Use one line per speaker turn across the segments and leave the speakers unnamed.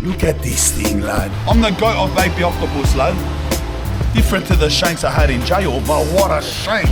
Look at this thing, lad. I'm the goat of baby octopus, lad. Different to the shanks I had in jail, but what a shank.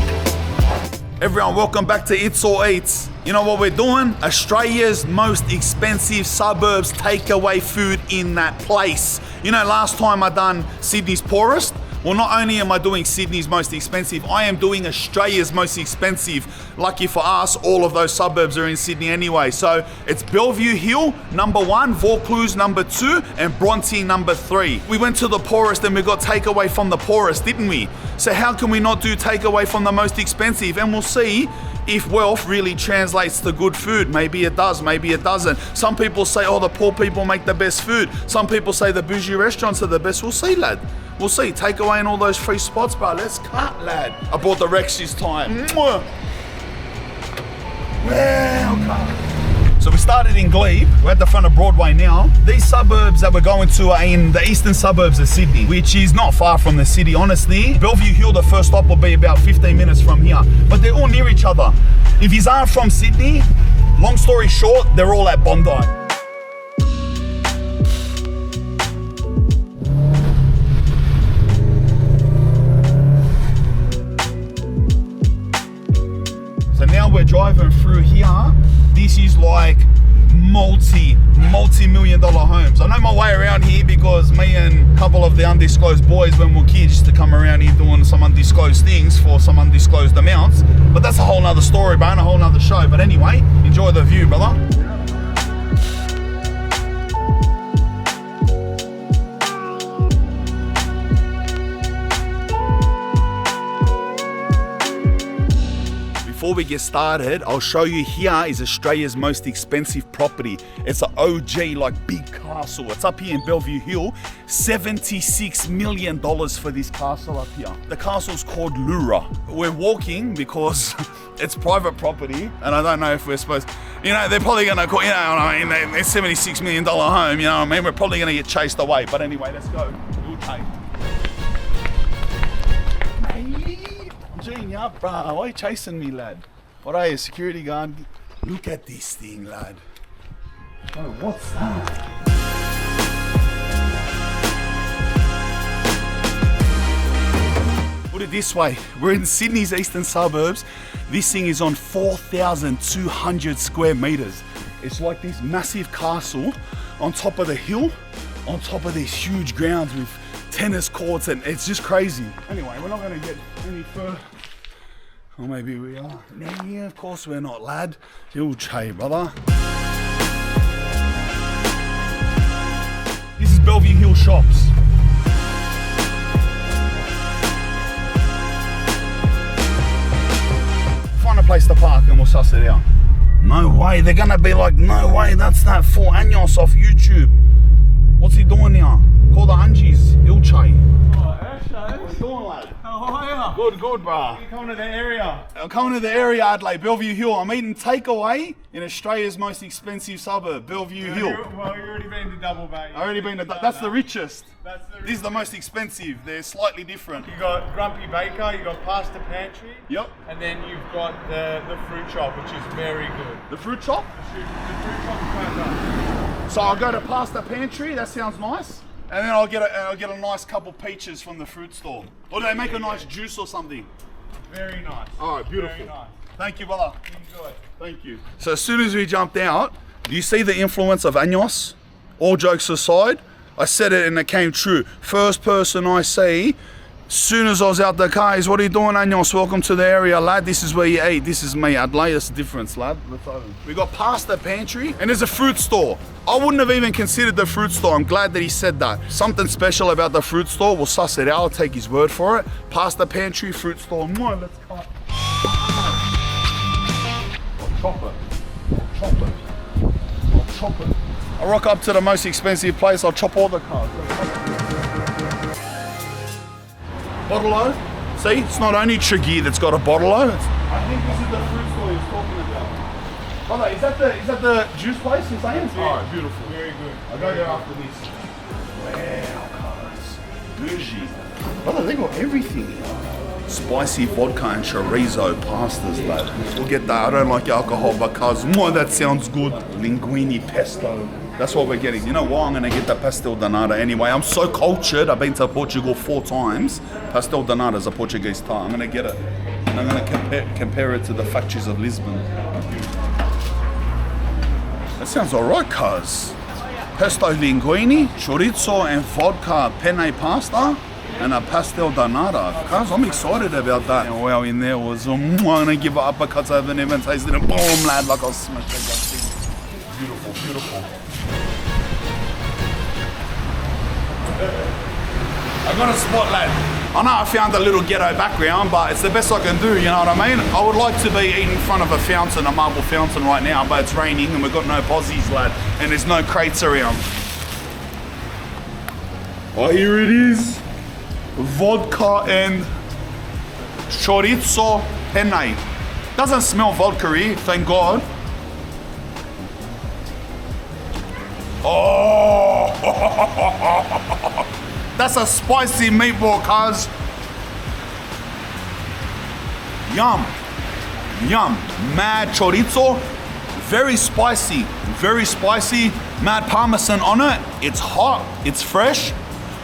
Everyone, welcome back to It's All Eats. You know what we're doing? Australia's most expensive suburbs takeaway food in that place. You know, last time I done Sydney's poorest. Well, not only am I doing Sydney's most expensive, I am doing Australia's most expensive. Lucky for us, all of those suburbs are in Sydney anyway. So it's Bellevue Hill, number 1, Vaucluse, number 2, and Bronte, number 3. We went to the poorest and we got takeaway from the poorest, didn't we? So how can we not do takeaway from the most expensive? And we'll see if wealth really translates to good food. Maybe it does, maybe it doesn't. Some people say, oh, the poor people make the best food. Some people say the bougie restaurants are the best. We'll see, lad. We'll see. Take away in all those free spots, bro. Let's cut, lad. I bought the Rex this time. Mwah. Welcome. So we started in Glebe. We're at the front of Broadway now. These suburbs that we're going to are in the eastern suburbs of Sydney, which is not far from the city, honestly. Bellevue Hill, the first stop, will be about 15 minutes from here. But they're all near each other. If you aren't from Sydney, long story short, they're all at Bondi. So now we're driving through here. This is like multi-million dollar homes. I know my way around here because me and a couple of the undisclosed boys when we were kids used to come around here doing some undisclosed things for some undisclosed amounts. But that's a whole nother story, bro, and a whole nother show. But anyway, enjoy the view, brother. Before we get started, I'll show you here is Australia's most expensive property. It's an OG, like big castle. It's up here in Bellevue Hill. $76 million for this castle up here. The castle's called Lura. We're walking because it's private property, and I don't know if we're supposed, you know, they're probably gonna call, you know what I mean, they're $76 million home, you know what I mean? We're probably gonna get chased away, but anyway, let's go. We'll take. Gene, up, bro. Why are you chasing me, lad? What are you, security guard? Look at this thing, lad. Oh, what's that? Put it this way, we're in Sydney's eastern suburbs. This thing is on 4,200 square meters. It's like this massive castle on top of the hill, on top of these huge grounds with tennis courts, and it's just crazy. Anyway, we're not going to get any further. Or maybe we are. Yeah, of course we're not, lad. You'll chay, brother. This is Bellevue Hill Shops. Find a place to park and we'll suss it out. No way, they're gonna be like, no way, that's that 4 Anyos off YouTube. What's he doing now? Call the Angies, he'll chay.
Oh, Ashley.
What's going, lad?
How are you?
Good, bro.
You coming to the area?
I'm coming to the area, Adelaide, Bellevue Hill. I'm eating takeaway in Australia's most expensive suburb, Bellevue Hill.
Well, you've already been to Double Bay.
I already been to, that's the richest.
That's the
This is the most expensive. They're slightly different.
You got Grumpy Baker, you got Pasta Pantry.
Yep.
And then you've got the fruit shop, which is very good.
The fruit shop?
The fruit shop is quite nice.
So I'll go to Pasta Pantry. That sounds nice. And then I'll get a nice couple peaches from the fruit store. Or do they make a nice juice or something?
Very nice.
All right, beautiful.
Very nice.
Thank you, brother.
Enjoy.
Thank you. So as soon as we jumped out, do you see the influence of Anyos? All jokes aside, I said it and it came true. First person I see, soon as I was out the car, is, what are you doing, Anyos? Welcome to the area, lad. This is where you eat. This is me, Adelaide. That's the difference, lad. Let's open. We got Pasta Pantry and there's a fruit store. I wouldn't have even considered the fruit store. I'm glad that he said that. Something special about the fruit store. We'll suss it out. I'll take his word for it. Pasta Pantry, fruit store. Let's cut. I'll chop it. I'll chop it. I'll chop it. I rock up to the most expensive place. I'll chop all the cars. Bottle-o. See, it's not only Tregear that's got a bottle-o. I think this is the fruit store he was talking about. Brother, is that the juice place you're saying? Alright, beautiful.
Very good.
I'll go there after this. Wow, colours. Bougie. Brother, they got everything here. spicy vodka and chorizo pastas, lad. We'll get that. I don't like alcohol, but cuz, that sounds good. Linguine pesto. That's what we're getting. You know why I'm gonna get the pastel donada anyway? I'm so cultured. I've been to Portugal 4 times. Pastel donada is a Portuguese tart. I'm gonna get it. And I'm gonna compare it to the factories of Lisbon. That sounds alright, cuz. Pesto linguine, chorizo and vodka penne pasta, and a pastel donada. Cuz, I'm excited about that. And wow, in there was, I'm gonna give it uppercuts. I haven't even tasted it. Boom, lad, like I'll smash that thing. Beautiful, beautiful. I got a spot, lad. I know I found a little ghetto background, but it's the best I can do, you know what I mean? I would like to be eating in front of a fountain, a marble fountain right now, but it's raining and we've got no posies, lad, and there's no crates around. Oh, here it is. Vodka and chorizo penne. Doesn't smell vodka-y, thank God. Oh, that's a spicy meatball, cuz. Yum, yum. Mad chorizo, very spicy, mad parmesan on it. It's hot, it's fresh.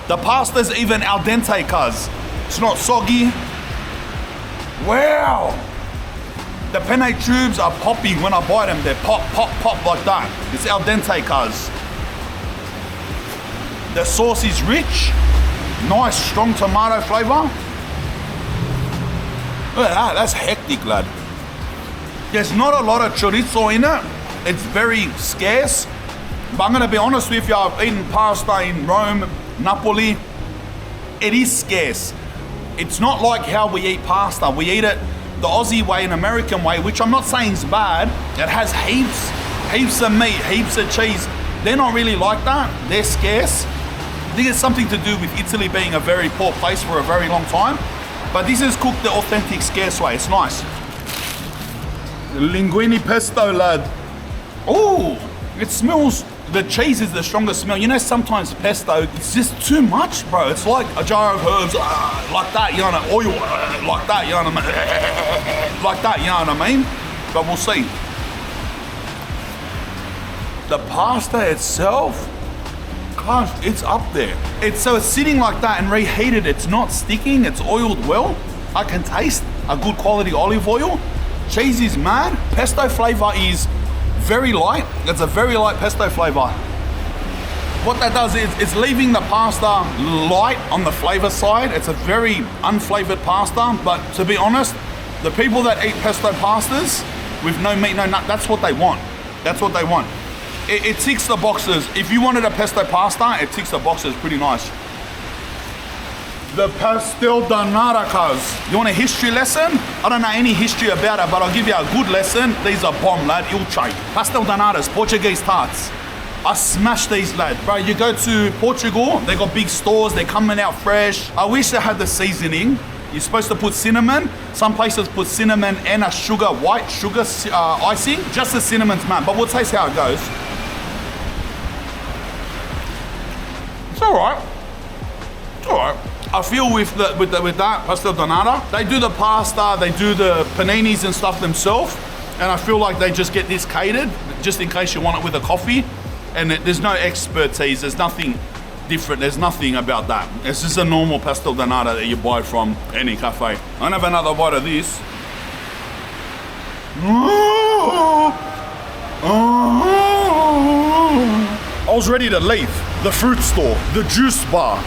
The pasta's even al dente, cuz. It's not soggy. Wow. The penne tubes are popping when I bite them. They're pop, pop, pop like that. It's al dente, cuz. The sauce is rich, nice strong tomato flavor. Look at that, that's hectic, lad. There's not a lot of chorizo in it. It's very scarce. But I'm gonna be honest with you, I've eaten pasta in Rome, Napoli. It is scarce. It's not like how we eat pasta. We eat it the Aussie way and American way, which I'm not saying is bad. It has heaps of meat, heaps of cheese. They're not really like that. They're scarce. I think it's something to do with Italy being a very poor place for a very long time. But this is cooked the authentic scarce way. It's nice. Linguine pesto, lad. Oh, it smells, the cheese is the strongest smell. You know, sometimes pesto, it's just too much, bro. It's like a jar of herbs, like that, you know what I mean? Oil, like that, you know what I mean? Like that, you know what I mean? But we'll see. The pasta itself, gosh, it's up there. It's sitting like that and reheated. It's not sticking, it's oiled well. I can taste a good quality olive oil. Cheese is mad. Pesto flavor is very light. It's a very light pesto flavor. What that does is it's leaving the pasta light on the flavor side. It's a very unflavored pasta, but to be honest, the people that eat pesto pastas with no meat, no nut, that's what they want. That's what they want. It ticks the boxes. If you wanted a pesto pasta, it ticks the boxes pretty nice. The pastel donata, cuz. You want a history lesson? I don't know any history about it, but I'll give you a good lesson. These are bomb, lad. Ilche. Pastel donatas, Portuguese tarts. I smash these, lad. Bro, you go to Portugal, they got big stores, they're coming out fresh. I wish they had the seasoning. You're supposed to put cinnamon. Some places put cinnamon and a sugar, white sugar icing. Just the cinnamon's man, but we'll taste how it goes. It's all right. It's all right. I feel with that pastel donata, they do the pasta, they do the paninis and stuff themselves, and I feel like they just get this catered just in case you want it with a coffee. And there's no expertise. There's nothing different. There's nothing about that. It's just a normal pastel donata that you buy from any cafe. I'll have another bite of this. I was ready to leave. The fruit store, the juice bar.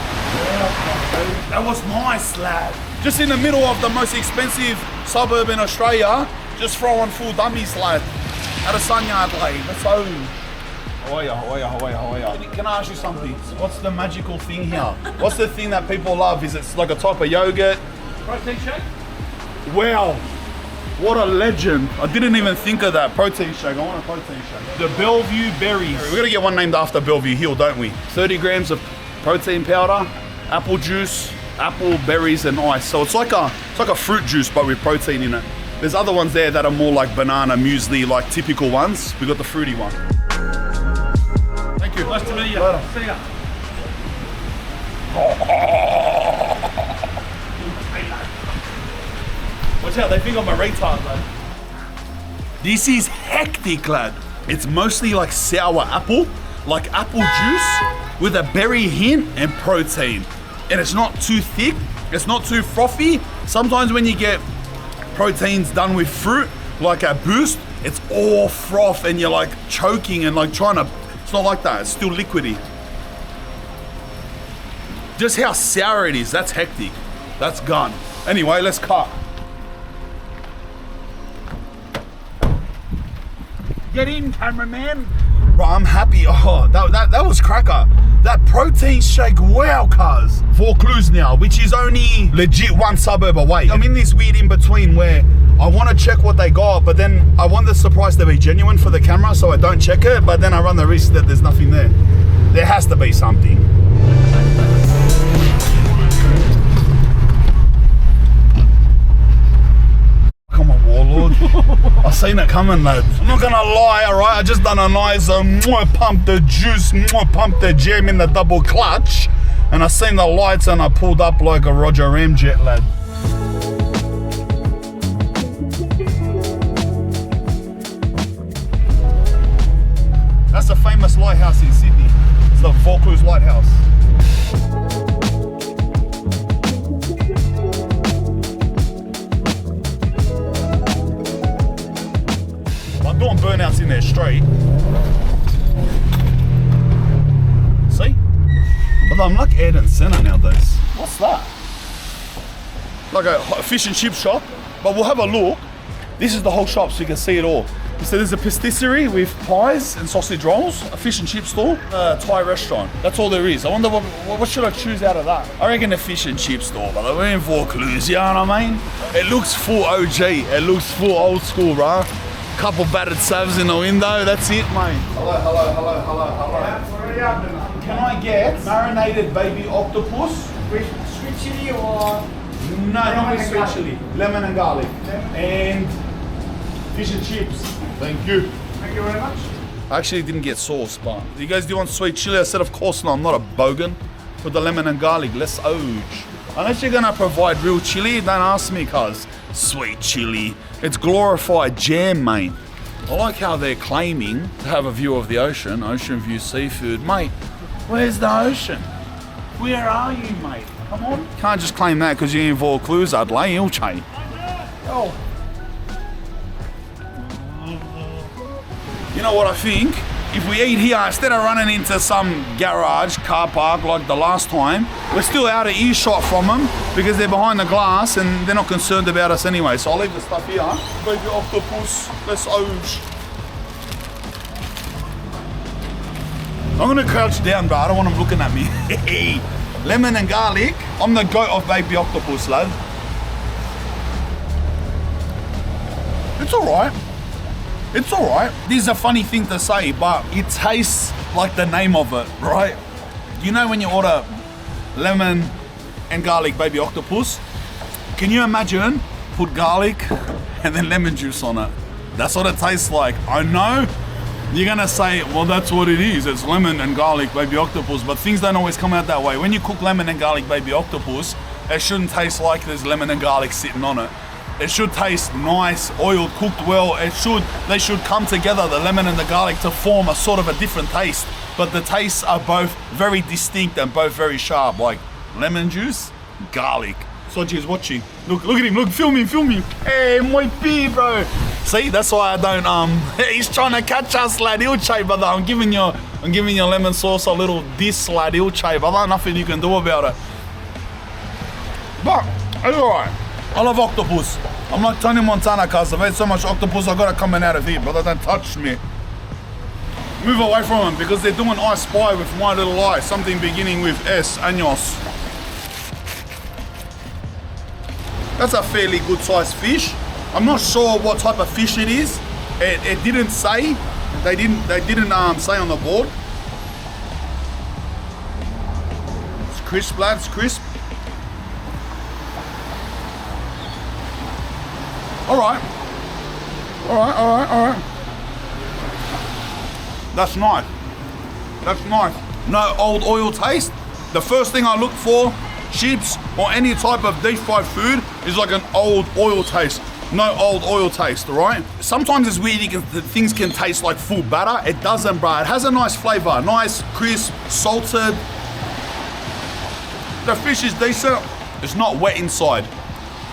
That was nice, lad. Just in the middle of the most expensive suburb in Australia, just throwing full dummies, lad. At a sunyard, lad. That's home. How are ya? Can I ask you something? What's the magical thing here? What's the thing that people love? Is it like a type of yogurt?
Protein shake?
Wow. What a legend. I didn't even think of that. Protein shake. I want a protein shake. The Bellevue berries. We're going to get one named after Bellevue Hill, don't we? 30 grams of protein powder, apple juice, apple, berries, and ice. So it's like a fruit juice, but with protein in it. There's other ones there that are more like banana, muesli, like typical ones. We got the fruity one. Thank you.
Nice to meet you.
Later.
See ya.
Watch out, they think I'm a retard, lad. This is hectic, lad. It's mostly like sour apple, like apple juice with a berry hint and protein. And it's not too thick, it's not too frothy. Sometimes when you get proteins done with fruit, like a Boost, it's all froth and you're like choking and like trying to, it's not like that, it's still liquidy. Just how sour it is, that's hectic. That's gone. Anyway, let's cut. Get in, cameraman. Bro, I'm happy. Oh, that was cracker. That protein shake, wow, cuz. Vaucluse now, which is only legit one suburb away. I'm in this weird in between where I want to check what they got, but then I want the surprise to be genuine for the camera, so I don't check it, but then I run the risk that there's nothing there. There has to be something. Come on, Warlord. I seen it coming, lad. I'm not gonna lie, alright? I just done a nice pump the juice, pump the jam in the double clutch, and I seen the lights and I pulled up like a Roger Ramjet, lad. That's a famous lighthouse in Sydney. It's the Vaucluse Lighthouse. I'm doing burnouts in there straight. See? But I'm like Ed and Senna nowadays. What's that? Like a fish and chip shop, but we'll have a look. This is the whole shop so you can see it all. So there's a pastisserie with pies and sausage rolls, a fish and chip store, a Thai restaurant. That's all there is. I wonder what should I choose out of that? I reckon a fish and chip store, but we're in Vaucluse, you know what I mean? It looks full OG, it looks full old school, bruh. Couple battered savs in the window, that's it, mate. Hello. Can I get marinated baby octopus?
With sweet chili or?
No, not with sweet chili. Lemon and garlic. And fish and chips. Thank you.
Thank you very much.
I actually didn't get sauce, but you guys do want sweet chili? I said, of course not. I'm not a bogan. Put the lemon and garlic, less ouch. Unless you're gonna provide real chili, don't ask me, cuz. Sweet chili. It's glorified jam, mate. I like how they're claiming to have a view of the ocean, ocean view seafood. Mate, where's the ocean? Where are you, mate? Come on. Can't just claim that because you're in Vaucluse, Adelaide, Ilche. Oh. You know what I think? If we eat here, instead of running into some garage, car park like the last time, we're still out of earshot from them because they're behind the glass and they're not concerned about us anyway. So I'll leave the stuff here. Baby octopus, let's ouch. I'm gonna crouch down, bro. I don't want them looking at me. Lemon and garlic. I'm the goat of baby octopus, lad. It's all right. It's all right. This is a funny thing to say, but it tastes like the name of it, right? You know when you order lemon and garlic baby octopus, can you imagine put garlic and then lemon juice on it? That's what it tastes like. I know you're gonna say, well, that's what it is. It's lemon and garlic baby octopus, but things don't always come out that way. When you cook lemon and garlic baby octopus, it shouldn't taste like there's lemon and garlic sitting on it. It should taste nice, oiled, cooked well. They should come together, the lemon and the garlic, to form a sort of a different taste. But the tastes are both very distinct and both very sharp, like lemon juice, garlic. Soji is watching. Look at him, look, film him. Hey, my pee, bro. See, that's why I don't, he's trying to catch us, lad, Ilche, brother. I'm giving your lemon sauce a little diss, lad, Ilche, brother. Nothing you can do about it. But, it's alright. I love octopus. I'm like Tony Montana, cuz I've had so much octopus, I gotta come out of here, brother. Don't touch me. Move away from them because they're doing I Spy with my little eye. Something beginning with S, años. That's a fairly good sized fish. I'm not sure what type of fish it is. It didn't say. They didn't say on the board. It's crisp, lads, crisp. All right. That's nice. No old oil taste. The first thing I look for chips or any type of deep fried food is like an old oil taste. No old oil taste, right? Sometimes it's weird, things can taste like full batter. It doesn't, bro. It has a nice flavor, nice, crisp, salted. The fish is decent. It's not wet inside.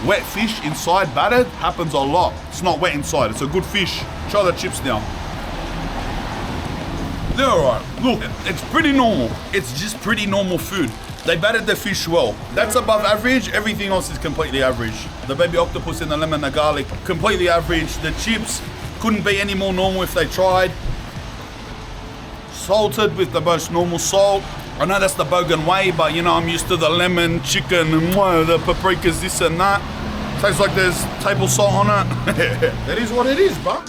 Wet fish inside battered happens a lot. It's not wet inside. It's a good fish. Try the chips now. They're alright. Look, it's pretty normal. It's just pretty normal food. They battered the fish well. That's above average. Everything else is completely average. The baby octopus and the lemon and the garlic, completely average. The chips couldn't be any more normal if they tried. Salted with the most normal salt. I know that's the Bogan way, but you know, I'm used to the lemon, chicken, and the paprikas, this and that. Tastes like there's table salt on it. That is what it is, bro.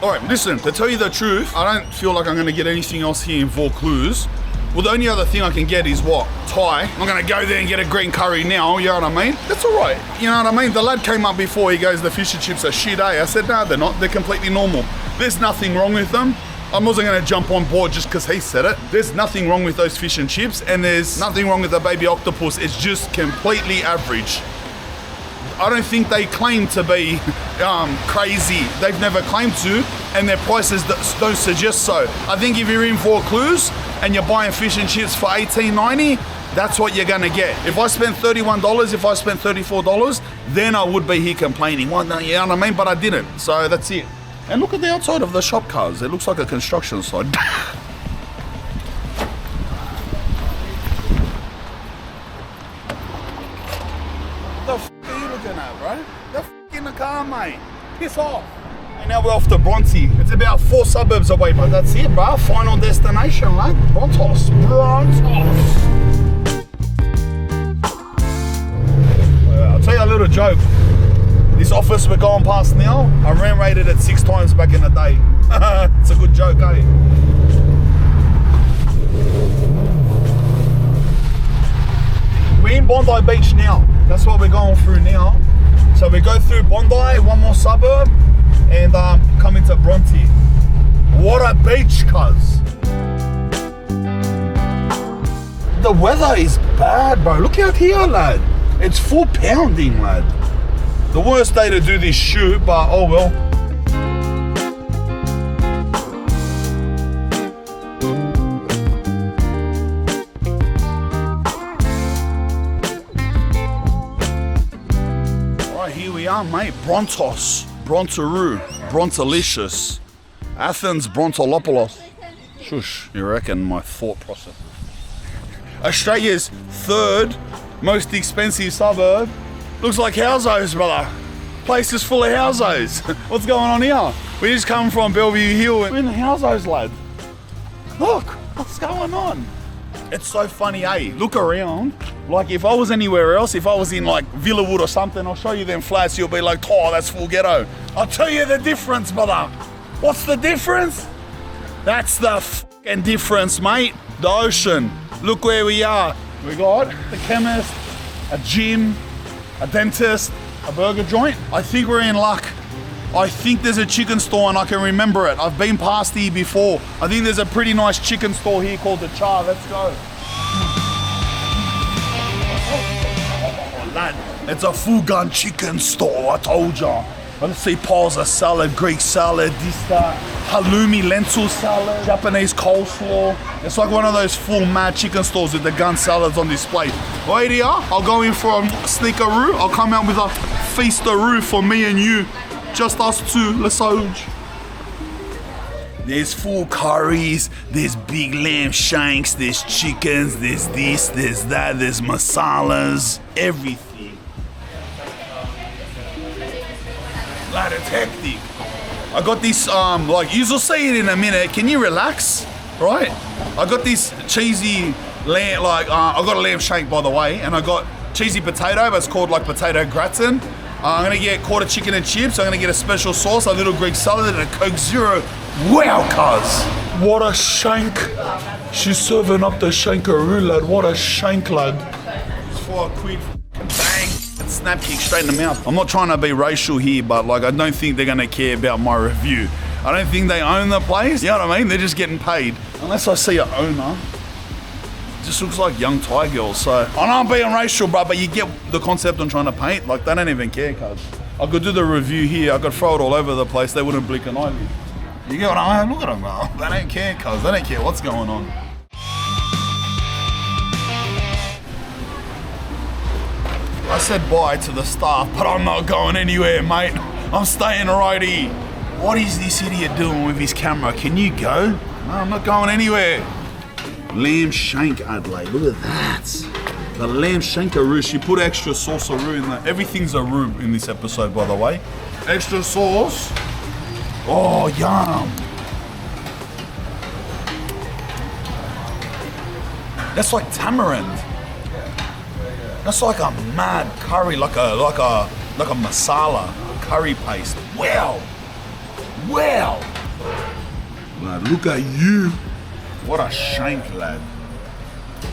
All right, listen, to tell you the truth, I don't feel like I'm gonna get anything else here in Vaucluse. Well, the only other thing I can get is what? Thai. I'm not gonna go there and get a green curry now, you know what I mean? That's all right, you know what I mean? The lad came up before, he goes, the fish and chips are shit, eh? I said, no, they're not, they're completely normal. There's nothing wrong with them. I wasn't gonna jump on board just because he said it. There's nothing wrong with those fish and chips, and there's nothing wrong with the baby octopus. It's just completely average. I don't think they claim to be crazy. They've never claimed to, and their prices don't suggest so. I think if you're in Vaucluse and you're buying fish and chips for $18.90, that's what you're gonna get. If I spent $31, if I spent $34, then I would be here complaining. Well, no, you know what I mean? But I didn't, so that's it. And look at the outside of the shop cars. It looks like a construction site. Bro, they're in the car, mate. Piss off. And now we're off to Bronte. It's about 4 suburbs away, but that's it, bro. Final destination, lad. Bronte. I'll tell you a little joke. This office we're going past now, I ran rated it 6 times back in the day. It's a good joke, eh? We're in Bondi Beach now. That's what we're going through now. So we go through Bondi, one more suburb, and come into Bronte. What a beach, cuz. The weather is bad, bro. Look out here, lad. It's full pounding, lad. The worst day to do this shoot, but oh well. Here we are, mate. Brontos, Bronteroo, Brontelicious, Athens, Brontolopolis. Shush, you reckon my thought process. Australia's 3rd most expensive suburb. Looks like housos, brother. Place is full of housos. What's going on here? We just come from Bellevue Hill. We're in the housos, lad. Look, what's going on? It's so funny, eh? Look around. Like if I was anywhere else, if I was in like Villawood or something, I'll show you them flats, you'll be like, oh, that's full ghetto. I'll tell you the difference, brother. What's the difference? That's the fucking difference, mate. The ocean. Look where we are. We got the chemist, a gym, a dentist, a burger joint. I think we're in luck. I think there's a chicken store and I can remember it. I've been past here before. I think there's a pretty nice chicken store here called the Char. Let's go. Oh, lad, it's a full-gun chicken store, I told ya. Let's see piles of salad, Greek salad, this, that, halloumi, lentil salad, Japanese coleslaw. It's like one of those full mad chicken stores with the gun salads on display. Wait here, I'll go in for a sneakeroo. I'll come out with a feasteroo for me and you. Just us two, Lesage. There's full curries, there's big lamb shanks, there's chickens, there's this, there's that, there's masalas, everything. Lad, it's hectic. I got this, like, you'll see it in a minute. Can you relax? Right? I got this cheesy lamb, like, I got a lamb shank, by the way, and I got cheesy potato, but it's called, like, potato gratin. I'm gonna get quarter chicken and chips. I'm gonna get a special sauce, a little Greek salad, and a Coke Zero. Wow, cuz! What a shank! She's serving up the shankaroo, lad. What a shank, lad. Just for a quick bang, snap kick straight in the mouth. I'm not trying to be racial here, but like I don't think they're gonna care about my review. I don't think they own the place. You know what I mean? They're just getting paid. Unless I see an owner. Just looks like young Thai girls. So I know I'm being racial, bro, but you get the concept I'm trying to paint. Like, they don't even care, cuz. I could do the review here. I could throw it all over the place. They wouldn't blink an eyelid. You get what I mean? Look at them, bro. They don't care, cuz. They don't care what's going on. I said bye to the staff, but I'm not going anywhere, mate. I'm staying right here. What is this idiot doing with his camera? Can you go? No, I'm not going anywhere. Lamb shank, Adelaide. Look at that. The lamb shankaroo. She put extra sauce-a-roo in there. Everything's a roo in this episode, by the way. Extra sauce. Oh, yum. That's like tamarind. That's like a mad curry, like a masala curry paste. Wow. Wow. Lad, look at you. What a shank, lad.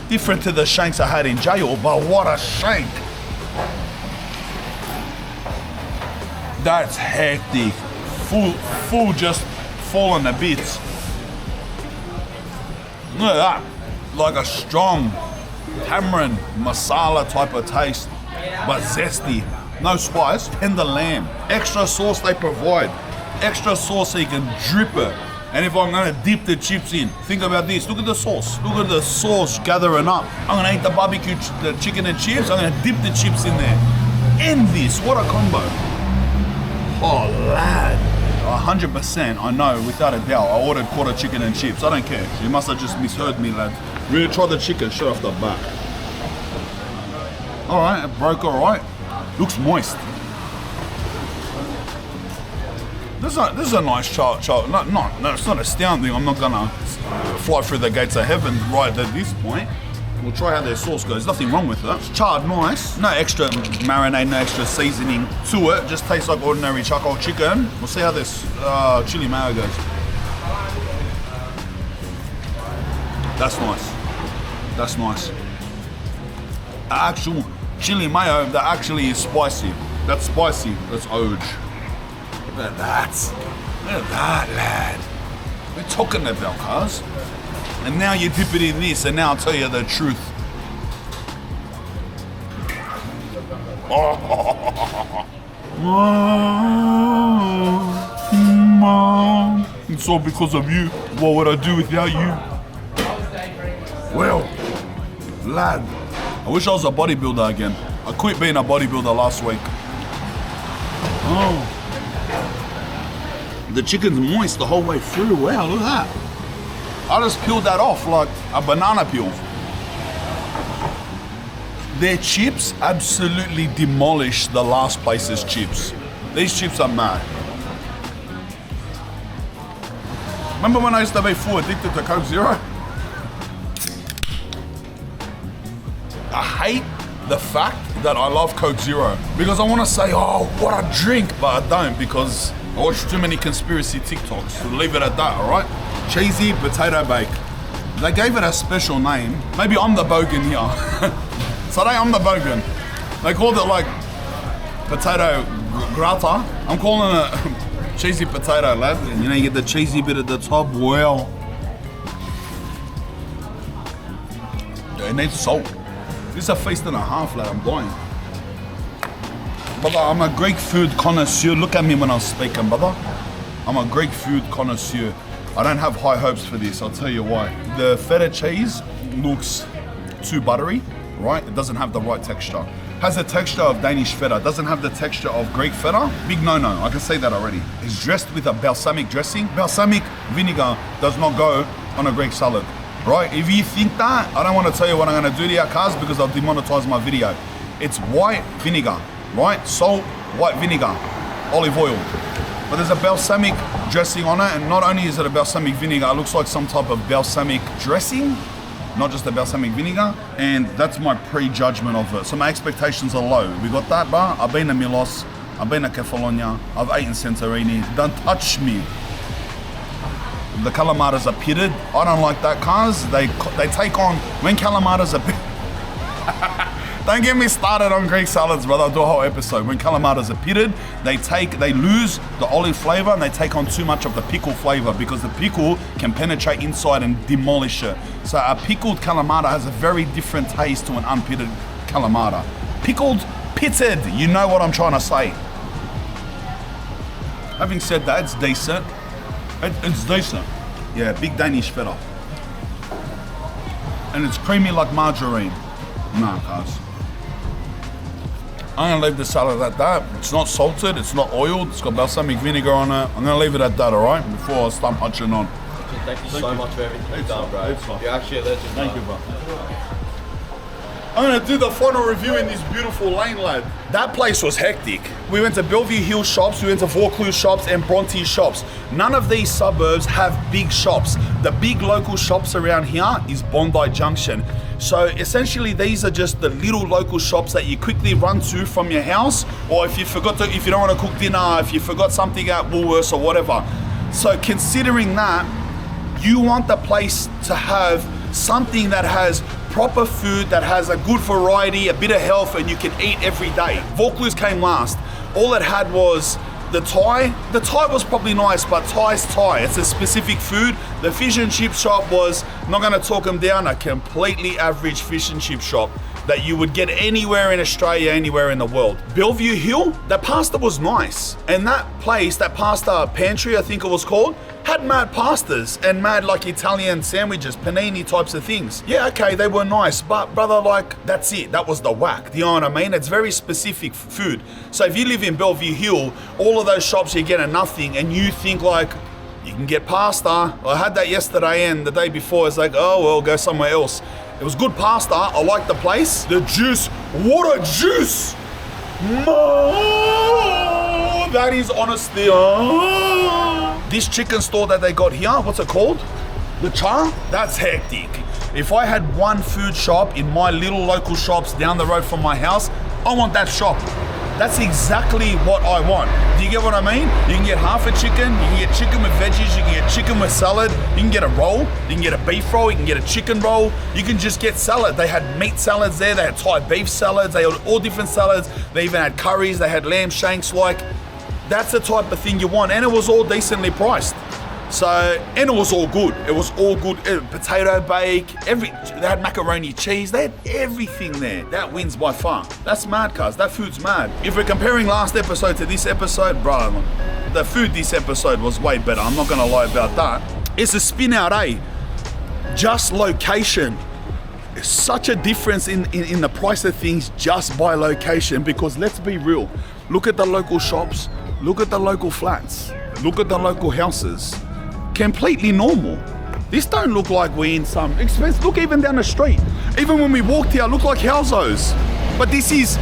Different to the shanks I had in jail, but what a shank. That's hectic. Full just falling to bits. Look at that. Like a strong tamarind masala type of taste, but zesty. No spice. Tender lamb. Extra sauce they provide. Extra sauce so you can drip it. And if I'm gonna dip the chips in, think about this. Look at the sauce. Look at the sauce gathering up. I'm gonna eat the barbecue, the chicken and chips. I'm gonna dip the chips in there. End this. What a combo. Oh, lad. 100%, I know, without a doubt. I ordered quarter chicken and chips. I don't care. You must have just misheard me, lad. We're gonna try the chicken straight off the bat. All right, it broke all right. Looks moist. This is a nice char. No, it's not astounding. I'm not gonna fly through the gates of heaven right at this point. We'll try how their sauce goes. Nothing wrong with that. It's charred nice. No extra marinade, no extra seasoning to it. Just tastes like ordinary charcoal chicken. We'll see how this chili mayo goes. That's nice. That's nice. Actual chili mayo that actually is spicy. That's spicy. That's Oj. Look at that. Look at that, lad. We're talking about, cuz. And now you dip it in this, and now I'll tell you the truth. Oh. Mom. It's all because of you. What would I do without you? Well, lad, I wish I was a bodybuilder again. I quit being a bodybuilder last week. Oh. The chicken's moist the whole way through. Wow, look at that. I just peeled that off like a banana peel. Their chips absolutely demolish the last place's chips. These chips are mad. Remember when I used to be full addicted to Coke Zero? I hate the fact that I love Coke Zero because I want to say, oh, what a drink, but I don't because I watch too many conspiracy TikToks. So leave it at that, all right? Cheesy potato bake. They gave it a special name. Maybe I'm the bogan here. Today I'm the bogan. They called it like potato grata. I'm calling it cheesy potato, lad. And you know, you get the cheesy bit at the top. Well, it needs salt. This is a feast and a half, lad. I'm dying. Brother, I'm a Greek food connoisseur. Look at me when I'm speaking, brother. I'm a Greek food connoisseur. I don't have high hopes for this, I'll tell you why. The feta cheese looks too buttery, right? It doesn't have the right texture. Has the texture of Danish feta, doesn't have the texture of Greek feta. Big no-no, I can say that already. It's dressed with a balsamic dressing. Balsamic vinegar does not go on a Greek salad, right? If you think that, I don't want to tell you what I'm gonna do to your cars because I'll demonetize my video. It's white vinegar, right? Salt, white vinegar, olive oil. But there's a balsamic dressing on it, and not only is it a balsamic vinegar, it looks like some type of balsamic dressing, not just a balsamic vinegar, and that's my prejudgment of it. So my expectations are low. We got that, bro. I've been to Milos, I've been to Kefalonia, I've eaten Santorini. Don't touch me. The calamatas are pitted. I don't like that, cars. They take on, when calamatas are Don't get me started on Greek salads, brother. I'll do a whole episode. When calamatas are pitted, they lose the olive flavor and they take on too much of the pickle flavor because the pickle can penetrate inside and demolish it. So a pickled calamata has a very different taste to an unpitted calamata. Pickled, pitted, you know what I'm trying to say. Having said that, it's decent. It's decent. Yeah, big Danish feta. And it's creamy like margarine. Nah, guys. I'm gonna leave the salad at that. It's not salted, it's not oiled, it's got balsamic vinegar on it. I'm gonna leave it at that, alright? Before I start punching on.
Thank you so much for everything you've done, bro. You're actually a legend.
Thank you, bro. I'm gonna do the final review in this beautiful lane, lad. That place was hectic. We went to Bellevue Hill shops, we went to Vaucluse shops and Bronte shops. None of these suburbs have big shops. The big local shops around here is Bondi Junction. So essentially these are just the little local shops that you quickly run to from your house, or if you don't want to cook dinner, if you forgot something at Woolworths or whatever. So considering that, you want the place to have something that has proper food, that has a good variety, a bit of health, and you can eat every day. Vaucluse came last. All it had was the Thai. The Thai was probably nice, but Thai's Thai. It's a specific food. The fish and chip shop was, I'm not gonna talk them down, a completely average fish and chip shop that you would get anywhere in Australia, anywhere in the world. Bellevue Hill, the pasta was nice. And that place, that pasta pantry, I think it was called, had mad pastas and mad like Italian sandwiches, panini types of things. Yeah, okay, they were nice, but brother, like, that's it. That was the whack, do you know what I mean? It's very specific food. So if you live in Bellevue Hill, all of those shops you're getting nothing and you think like, you can get pasta. I had that yesterday and the day before, it's like, oh, well, go somewhere else. It was good pasta, I liked the place. The juice, what a juice! Oh, that is honestly, This chicken store that they got here, what's it called? The Cha? That's hectic. If I had one food shop in my little local shops down the road from my house, I want that shop. That's exactly what I want. Do you get what I mean? You can get half a chicken, you can get chicken with veggies, you can get chicken with salad, you can get a roll, you can get a beef roll, you can get a chicken roll, you can just get salad. They had meat salads there, they had Thai beef salads, they had all different salads, they even had curries, they had lamb shanks, like, that's the type of thing you want, and it was all decently priced. So, and it was all good. It was all good. Potato bake, they had macaroni cheese, they had everything there. That wins by far. That's mad, cuz. That food's mad. If we're comparing last episode to this episode, bro, the food this episode was way better. I'm not gonna lie about that. It's a spin out, eh? Just location. It's such a difference in the price of things just by location, because let's be real. Look at the local shops, look at the local flats, look at the local houses. Completely normal. This don't look like we're in some expensive, look even down the street. Even when we walked here, look like houses. But this is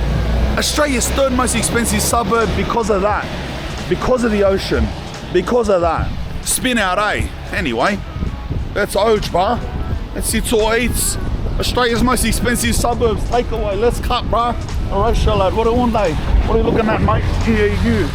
Australia's third most expensive suburb because of that. Because of the ocean. Because of that. Spin out, eh? Anyway, that's Oj, bruh. That's It's All Eats. Australia's most expensive suburbs. Takeaway, let's cut, bruh. Alright, Charlotte, what do you want, eh? What are you looking at, mate? Here you go.